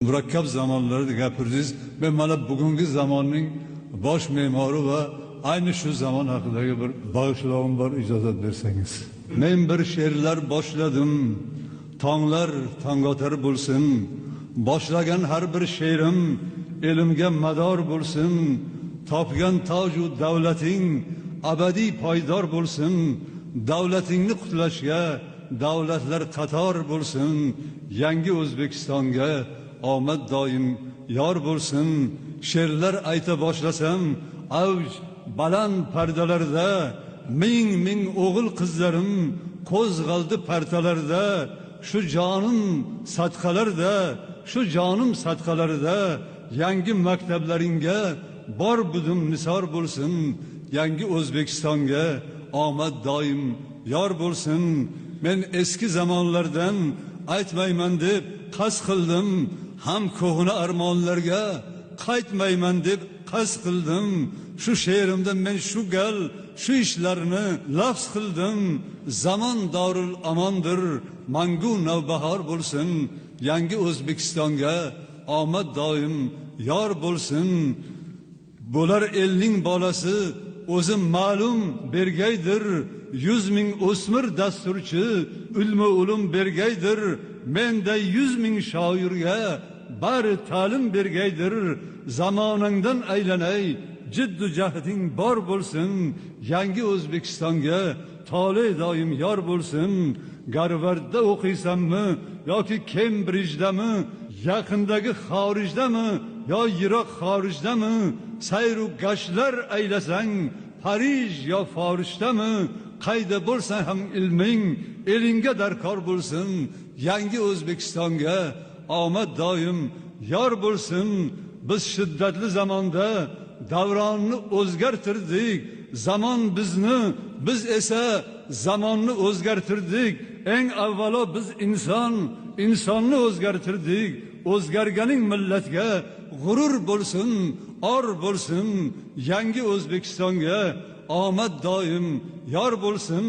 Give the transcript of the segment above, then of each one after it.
murakkab zamonlarda gapirdingiz. Men mana bugungi zamonning bosh me'mori va ayni shu zamon haqidagi bir bag'ishlovim bor, ijozat bersangiz. Men bir she'rlar boshladim, tonglar tangotar bo'lsin. Boshlagan har bir she'rim elimga mador bo'lsin. Topgan toju davlating abadiy poydor bo'lsin. Davlatingni qutlashga davlatlar qator bo'lsin. Yangi O'zbekistonga omad doim yor bo'lsin. She'rlar ayta boshlasam avj baland pardalarda ming o'g'il qizlarim qo'zg'aldi partalarda. Shu jonim sadqalarida yangi maktablaringga bor budim nisor bo'lsin. Yangi O'zbekistonga omad doim yor bo'lsin. Men eski zamonlardan aytmayman deb qasd qildim, ham ko'hna armonlarga qaytmayman deb qasd qildim. Shu she'rimda men shu gal shu ishlarni lafz qildim. Zamon dorul amondir, mangu navbahor bo'lsin. Yangi O'zbekistonga omad doim yor bo'lsin. Bo'lar elning bolasi o'zi ma'lum bergaydir. 100 ming o'smir dasturchi ilmu ulum bergaydir. Menda 100 ming shoirga bari ta'lim bergaydir. Zamonangdan aylanay, jiddu jahding bor bo'lsin. Yangi O'zbekistonga tole doim yor bo'lsin. Garvardda o'qiysanmi yoki Kembrijdami, yaqindagi xorijdami yo yiroq xorijdami, sayru gashlar aylasang Parij yo Forishdami, qayda bo'lsan ham ilming elingga darkor bo'lsin. Yangi O'zbekistonga omad doim yor bo'lsin. Biz shiddatli zamonda davronni o'zgartirdik. Zamon bizni, biz esa zamonni o'zgartirdik. Eng avvalo biz insonni o'zgartirdik. O'zgarganing millatga g'urur bo'lsin, or bo'lsin. Yangi O'zbekistonga omad doim yor bo'lsin.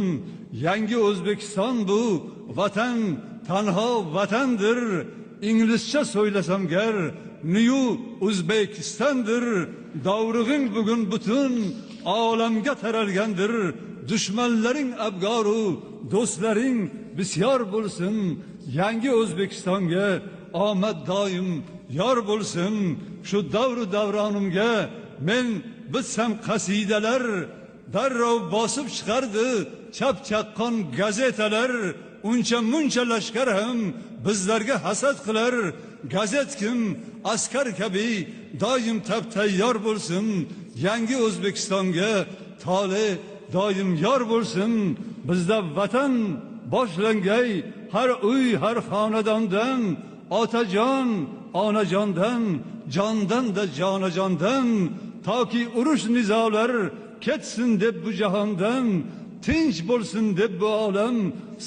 Yangi O'zbekiston bu vatan tanho vatandir. İngilizce so'ylasam gar New Uzbekistan'dır. Davrug'ing bugun butun olamga taralgandir. Düşmanların abgaru, do'stlaring bisyor bo'lsin. Yangi O'zbekistonga omad doim yor bo'lsin. Shu davru davronimga men bitsam qasidalar darrov bosib chiqardi chap chaqqon gazetalar. Uncha muncha lashkar ham bizlarga hasad qilar. Gazet kim, askar kabi doim tayyor bo'lsin. Yangi O'zbekistonga tole doim yor bo'lsin. Bizda vatan boshlangay har uy har xonadondan, otajon onajondan, jondan da jonajondan, toki urush nizolar ketsin deb bu jahondan, tinch bo'lsin deb bu olam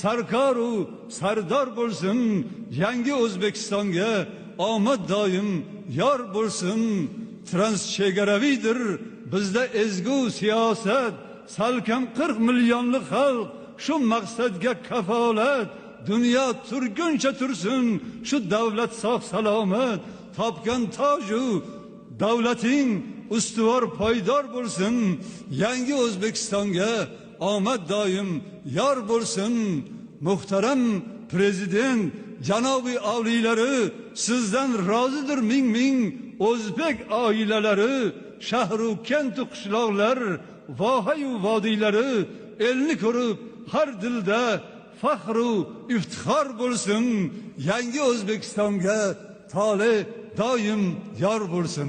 sarkoru sardor bo'lsin. Yangi O'zbekistonga omad doim yor bo'lsin. Transchegaravidir bizda ezgu siyosat, salkam 40 milyonlik xalq shu maqsadga kafolat. Dunyo turguncha tursin shu davlat sog' salomat. Topgan toju davlating ustuvor poydor bo'lsin. Yangi O'zbekistonga omad doim yor bo'lsin. Muhtaram prezident janobi avliylari, sizdan rozidir ming o'zbek oilalari. Shahru kentu qishloqlar, vohayu vodiylari elni ko'rib har dilda faxru iftixor bo'lsin. Yangi O'zbekistonga tole doim yor bo'lsin.